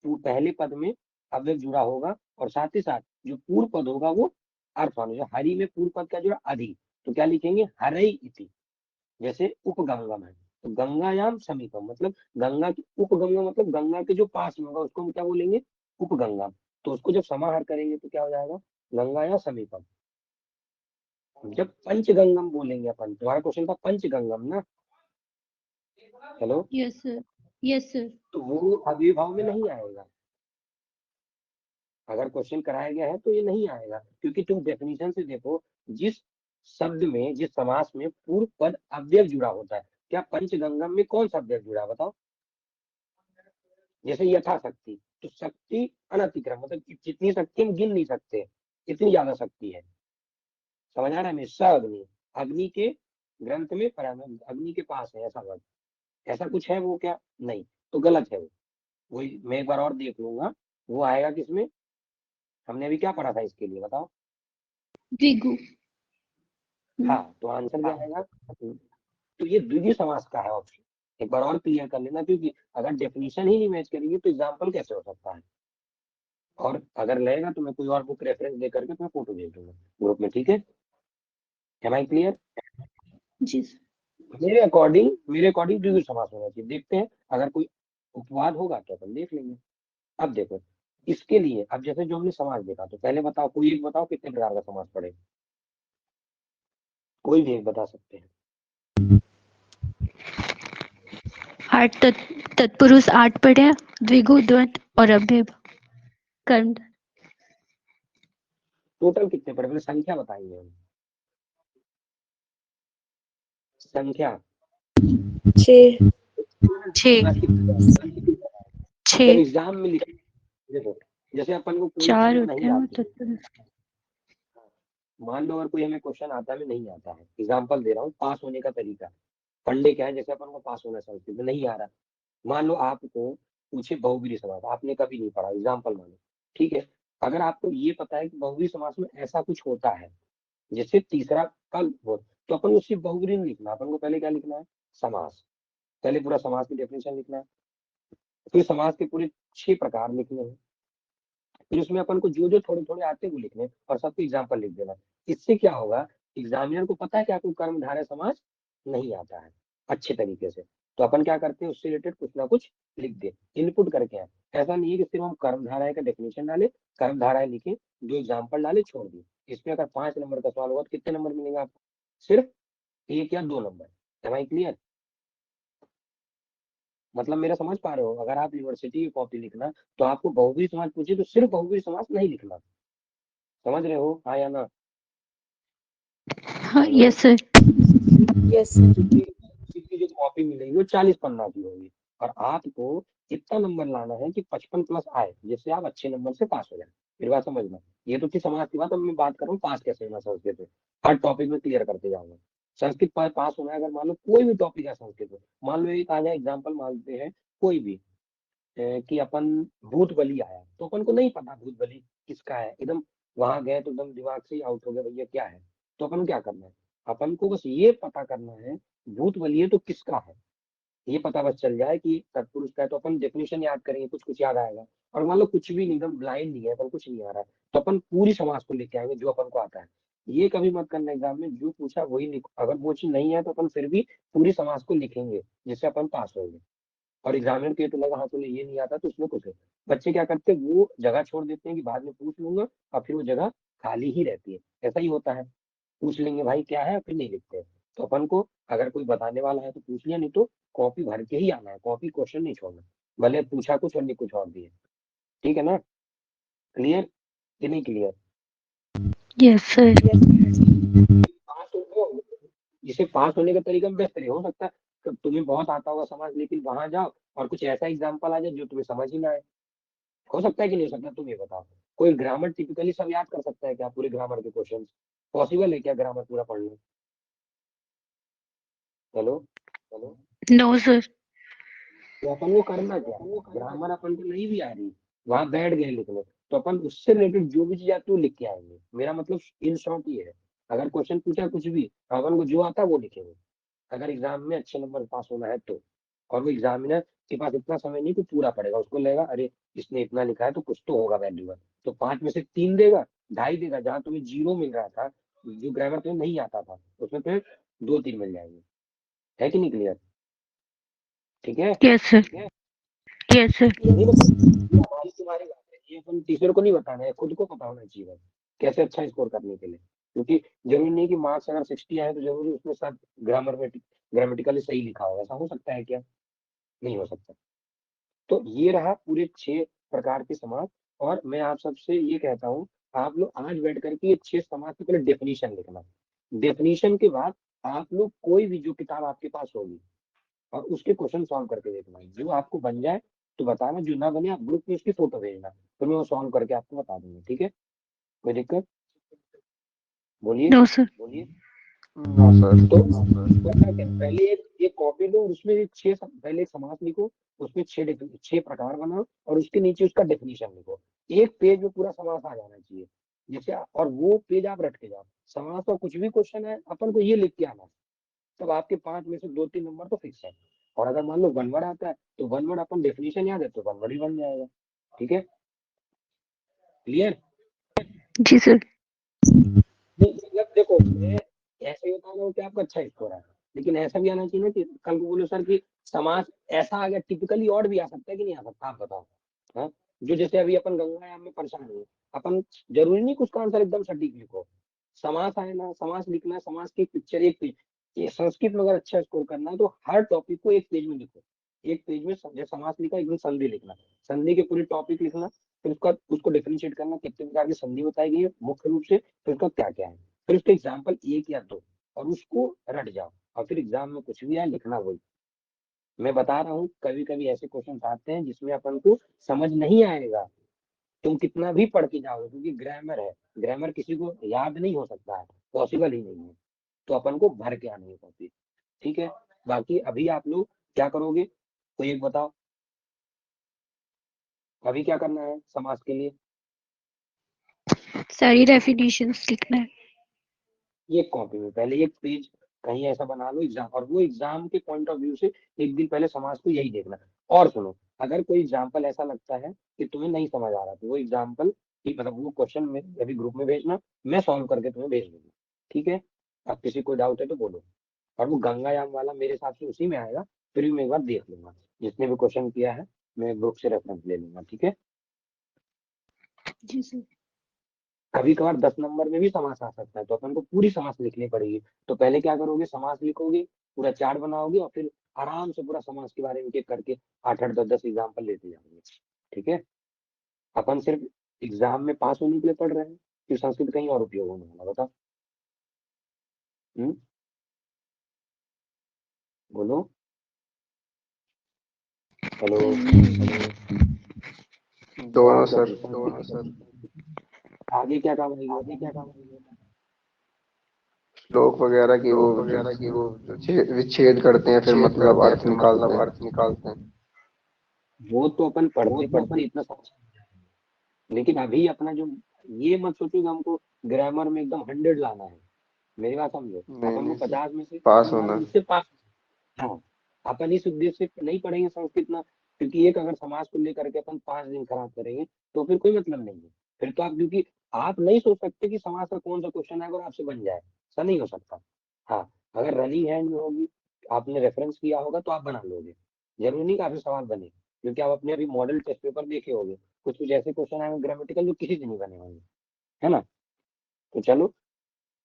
तो पहले पद में अव्यय जुड़ा होगा और साथ ही साथ जो पूर्व पद होगा वो अर्थ होगा। जो हरि में पूर्व पद का जुड़ा अधि, तो क्या लिखेंगे हरई इति। जैसे उपगंगम है तो गंगायाम समीपम, मतलब गंगा की उपगंगा, मतलब गंगा के जो पास में होगा उसको हम क्या बोलेंगे, उपगंगम। तो उसको जब समाहार करेंगे तो क्या हो जाएगा, गंगा या समीपम। जब पंचगंगम बोलेंगे अपन, तुम्हारा क्वेश्चन था पंचगंगम ना, hello, yes sir. Yes sir. तो वो अव्ययभाव में नहीं आएगा। अगर क्वेश्चन कराया गया है तो ये नहीं आएगा, क्योंकि तुम डेफिनेशन से देखो, जिस शब्द में जिस समास में पूर्व पद अव्यय जुड़ा होता है, क्या पंचगंगम में कौन सा अव्यय जुड़ा बताओ। जैसे यथाशक्ति, तो शक्ति अनतिक्रम, मतलब जितनी शक्ति हम गिन नहीं सकते, इतनी ज्यादा शक्ति है। समझ आ रहा है, मैं स अग्नि, अग्नि के ग्रंथ में अग्नि के पास है, ऐसा वर्ड, ऐसा कुछ है वो क्या, नहीं, तो गलत है वो। वही मैं एक बार और देख लूंगा, वो आएगा किसमें, हमने अभी क्या पढ़ा था इसके लिए बताओ। द्विगु। हाँ, तो आंसर क्या आएगा, तो ये द्वितीय समास का है ऑप्शन। एक बार और क्लियर कर लेना, क्योंकि अगर डेफिनेशन ही नहीं मैच करेंगे तो एग्जाम्पल कैसे हो सकता है। और अगर लगेगा तो मैं कोई और बुक रेफरेंस दे करके मैं फोटो भेज दूंगा ग्रुप में, ठीक है, एम आई क्लियर। जी सर। मेरे अकॉर्डिंग द्वितीय समास होना चाहिए। देखते हैं अगर कोई उपवाद होगा तो अपन देख लेंगे। अब देखो इसके लिए, अब जैसे जो हमने समास देखा, तो पहले बताओ, कोई एक बताओ कितने प्रकार का समास पढ़े, कोई भी एक बता सकते हैं। 8 तत्पुरुष 8 पढ़े हैं, द्विगु द्वंद और अव्यय कर्म। टोटल कितने पढ़े, पहले संख्या बताएंगे हम, संख्या 6। 6। जब 6 एग्जाम में देखो, जैसे अपन को कोई 4 चीज होते नहीं हैं आती, तो 10। मान लो अगर कोई हमें क्वेश्चन आता है, हमें नहीं आता है, एग्जाम्पल दे रहा हूँ, पास होने का तरीका, फंडे क्या है, जैसे अपन को पास होना है संस्कृत में नहीं आ रहा, मान लो आपको पूछे बहुब्रीहि समास, आपने कभी नहीं पढ़ा, एग्जाम्पल मानो, ठीक है, अगर आपको ये पता है कि बहुब्रीहि समास में ऐसा कुछ होता है, जैसे तीसरा कल हो, तो अपन को सिर्फ बहुब्रीहि नहीं लिखना, अपन को पहले क्या लिखना है, समास, पहले पूरा समास की डेफिनेशन लिखना है, फिर समास के पूरे 6 प्रकार लिखने हैं, फिर उसमें अपन को जो जो थोड़े थोड़े आते हैं वो लिखने हैं, और सबके एग्जाम्पल लिख देना। इससे क्या होगा, एग्जामिनर को पता है कि आपको कर्मधारय समास नहीं आता है अच्छे तरीके से, तो अपन क्या करते हैं, उससे रिलेटेड कुछ ना कुछ लिख दे, इनपुट करके आए। ऐसा नहीं है कि सिर्फ हम कर्मधारय का डेफिनेशन डाले, कर्मधारय लिखे, जो एग्जाम्पल डाले छोड़ दिए। इसमें अगर 5 नंबर का सवाल होगा तो कितने नंबर मिलेंगे आपको, सिर्फ 1 या 2 नंबर। M I clear? मतलब मेरा समझ पा रहे हो, अगर आप यूनिवर्सिटी की कॉपी लिखना तो आपको बहुब्रीहि समास पूछे तो सिर्फ बहुब्रीहि समास नहीं लिखना, समझ रहे हो, हाँ या ना? हाँ, hello, yes sir. Yes sir. किसी जो कॉपी मिलेगी वो 40 पन्ना की होगी, और आपको इतना नंबर लाना है कि 55 प्लस आए, जिससे आप अच्छे नंबर से पास हो जाए। फिर बात समझना, ये तो थी समाज की बात, अब मैं बात कर रहा हूँ पास कैसे होना संस्कृत में, हर टॉपिक में क्लियर करते जाऊंगा। संस्कृत पास होना है, अगर मान लो कोई भी टॉपिक है संस्कृत में, मान लो एक आ जाए एग्जाम्पल मानते हैं कोई भी, कि अपन भूत बलि आया, तो अपन को नहीं पता भूत बलि किसका है, एकदम वहां गए तो एकदम दिमाग से आउट हो गया भैया क्या है, तो अपन को क्या करना है, अपन को बस ये पता करना है भूत बलि है तो किसका है, ये पता बस चल जाए कि तत्पुरुष का है, तो अपन डेफिनेशन याद करेंगे, कुछ कुछ याद आएगा। और मान लो कुछ भी नहीं, एकदम ब्लाइंड नहीं है, अपन कुछ नहीं आ रहा है, तो अपन पूरी समाज को लेके आएंगे जो अपन को आता है। ये कभी मत करना एग्जाम में, जो पूछा वही लिखो, अगर वो चीज नहीं है तो अपन फिर भी पूरी समाज को लिखेंगे, जिससे अपन पास होंगे। और एग्जामिनर के तो लगा हाँ तुम्हें ये नहीं आता तो उसमें कुछ है, बच्चे क्या करते हैं वो जगह छोड़ देते हैं कि बाद में पूछ लूंगा, और फिर वो जगह खाली ही रहती है, ऐसा ही होता है, पूछ लेंगे भाई क्या है, फिर नहीं लिखते हैं। तो अपन को अगर कोई बताने वाला है तो पूछ लिया, नहीं तो कॉपी भर के ही आना है, कॉपी क्वेश्चन नहीं छोड़ना, भले पूछा कुछ और नहीं कुछ और दिए, ठीक है ना? क्लियर कि नहीं क्लियर? Yes sir. पास हो, जिसे पास होने का तरीका बेस्ट है, हो सकता है कि तुम्हें बहुत आता होगा समाज, लेकिन वहां जाओ और कुछ ऐसा एग्जाम्पल आ जाए जो तुम्हें समझ ही ना आए, हो सकता है कि नहीं हो सकता, तुम ये बताओ। कोई ग्रामर टिपिकली सब याद कर सकता है क्या, पूरे ग्रामर के क्वेश्चन पॉसिबल है क्या ग्रामर पूरा पढ़ना? Hello, hello, no sir. तो अपन को करना क्या है, ग्रामर अपन को नहीं भी आ रही, वहां बैठ गए लिखने, तो अपन उससे रिलेटेड जो भी चीज आती है वो लिख के आएंगे। मेरा मतलब इन शॉर्ट ये है, अगर क्वेश्चन पूछा कुछ भी, तो अपन को जो आता है वो लिखेंगे, अगर एग्जाम में अच्छे नंबर पास होना है तो। और वो एग्जामिनर के पास इतना समय नहीं कि पूरा पढ़ेगा, उसको लगेगा अरे इसने इतना लिखा है तो कुछ तो होगा वैल्यूबल, तो 5 में से 3 देगा, 2.5 देगा, जहां तुम्हें 0 मिल रहा था, जो ग्रामर तुम्हें नहीं आता था उसमें तुम्हें 2-3 मिल जाएंगे। है कि नहीं क्लियर? ठीक है? Yes sir. Yes sir. नहीं मतलब ये हमारी तुम्हारी बात है, ये अपन टीचर को नहीं बताना है, खुद को पता होना चाहिए बस, कैसे अच्छा स्कोर करने के लिए। क्योंकि जरूरी नहीं कि मार्क्स अगर 60 आए तो जरूरी उसमें सब ग्रामर में ग्रामेटिकली सही लिखा होगा, ऐसा हो सकता है क्या? नहीं हो सकता। तो ये रहा पूरे 6 प्रकार के समाज। और मैं आप सबसे ये कहता हूँ, आप लोग आज बैठ करके ये 6 समाज की पहले डेफिनेशन लिखना, डेफिनेशन के बाद आप लोग कोई भी जो किताब आपके पास होगी और उसके क्वेश्चन सॉल्व करके देखना, जो आपको बन जाए तो बताना, जो ना बने आप ग्रुप में उसकी फोटो भेजना, तो मैं वो सॉल्व करके आपको बता दूंगा, ठीक है? कोई दिक्कत? बोलिए, नो सर। बोलिए। No sir. तो करना क्या है, पहले एक कॉपी लो और उसमें पहले एक समास लिखो, उसमें 6 प्रकार बनाओ और उसके नीचे उसका डेफिनेशन लिखो, एक पेज में पूरा समास आ जाना चाहिए, जैसे और वो पेज आप रट के जाओ, समास का कुछ भी क्वेश्चन है अपन को ये लिख के आना, तब आपके 5 में से 2-3 नंबर तो फिक्स है। और अगर मान लो 1 वर्ड आता है तो 1 वर्ड अपन डेफिनेशन याद है तो 1 वर्ड ही बन जाएगा, ठीक है? क्लियर? जी सर। मतलब देखो मैं ऐसे ही बता रहा हूँ कि आपका अच्छा स्कोर है, लेकिन ऐसा भी आना चाहिए ना कि कल को बोलो सर कि समाज ऐसा आ गया, टिपिकली और भी आ सकता है कि नहीं आ सकता, आप बताओ। हाँ, जो जैसे अभी अपन गंगायाम में परेशान हुए, अपन जरूरी नहीं कुछ का आंसर एकदम सटीक लिखो, समास आए ना, समास लिखना है, समास की पिक्चर एक पेज, ये संस्कृत में अगर अच्छा स्कोर करना है तो हर टॉपिक को एक पेज में लिखो, एक पेज में जैसे समास लिखा एकदम संधि लिखना, संधि के पूरे टॉपिक लिखना, फिर उसका उसको डिफरेंशिएट करना, कितने प्रकार की संधि बताई गई है मुख्य रूप से, फिर उसका क्या क्या है, फिर उसके एग्जाम्पल 1 या 2 और उसको रट जाओ, और फिर एग्जाम में कुछ भी आए लिखना वही। मैं बता रहा हूँ कभी कभी ऐसे क्वेश्चन आते हैं जिसमें अपन को समझ नहीं आएगा, तुम कितना भी पढ़ के जाओगे, क्योंकि ग्रामर है, ग्रामर किसी को याद नहीं हो सकता है, पॉसिबल ही नहीं है, तो अपन को भर के आनी है कॉपी। ठीक है, बाकी अभी आप लोग क्या करोगे, कोई एक बताओ, अभी क्या करना है समाज के लिए? सारी डेफिनेशंस लिखना है। ये कॉपी में पहले एक पेज कहीं ऐसा बना लो एग्जाम, और वो एग्जाम के पॉइंट ऑफ व्यू से एक दिन पहले समाज को यही देखना है। और सुनो, अगर कोई एग्जाम्पल ऐसा लगता है कि तुम्हें नहीं समझ आ रहा, तो वो एग्जाम्पल की मतलब वो क्वेश्चन में अभी ग्रुप में भेजना, मैं सॉल्व करके तुम्हें भेज दूंगा। ठीक है, अब किसी को डाउट है तो बोलो। और वो गंगायाम वाला मेरे हिसाब से उसी में आएगा, फिर भी मैं एक बार देख लूंगा, जिसने भी क्वेश्चन किया है मैं ग्रुप से रेफरेंस ले लूंगा। ठीक है, जी सर। कभी कभार 10 नंबर में भी समास आ सकता है, तो अपन को पूरी समास लिखनी पड़ेगी। तो पहले क्या करोगे, समास लिखोगे, पूरा चार्ट बनाओगे, और फिर आराम से पूरा समास के बारे में एक करके 8-8 10-10 एग्जाम्पल लेते जाओगे। ठीक है, अपन सिर्फ एग्जाम में पास होने के लिए पढ़ रहे हैं कि संस्कृत कहीं और उपयोग होने वाला, बताओ। बोलो, हेलो। दोनों सर। आगे क्या काम है, आगे क्या काम है? श्लोक वगैरह की वो विच्छेद करते हैं, फिर मतलब अर्थ निकालते हैं। वो तो अपन पढ़ते पढ़ते इतना समझ, लेकिन अभी अपना जो, ये मत सोचो कि हमको ग्रामर में एकदम 100 लाना है, मेरी बात समझो। अपन को 50 में से पास होना। उससे पास। हाँ, अपन इस उद्देश्य से नहीं पढ़ेंगे संस्कृत ना, क्योंकि एक अगर समाज को लेकर के अपन 5 दिन खराब करेंगे तो फिर कोई मतलब नहीं है। फिर तो आप, क्योंकि आप नहीं सोच सकते कि समाज का कौन सा क्वेश्चन आएगा और आपसे बन जाए, ऐसा नहीं हो सकता। हाँ, अगर रनिंग हैंड में होगी, आपने रेफरेंस किया होगा तो आप बना लोगे, जरूरी नहीं कि आपसे सवाल बने, क्योंकि आप अपने अभी मॉडल टेस्ट पेपर देखे होंगे, कुछ कुछ ऐसे क्वेश्चन आएंगे ग्रामेटिकल जो किसी से नहीं बने होंगे, है ना। तो चलो,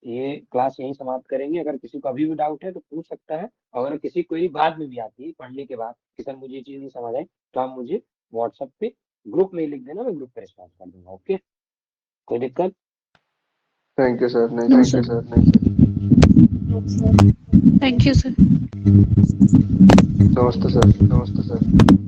ये क्लास यहीं समाप्त करेंगे। अगर किसी को अभी भी डाउट है तो पूछ सकता है, और अगर किसी क्वेरी बाद में भी आती है पढ़ने के बाद कि सर मुझे ये चीज नहीं समझ आई, तो आप मुझे व्हाट्सएप पे ग्रुप में ही लिख देना, मैं ग्रुप पे रिस्पॉन्स कर दूंगा। ओके, कोई दिक्कत? Thank you sir. No sir. Thank you sir. नमस्ते सर।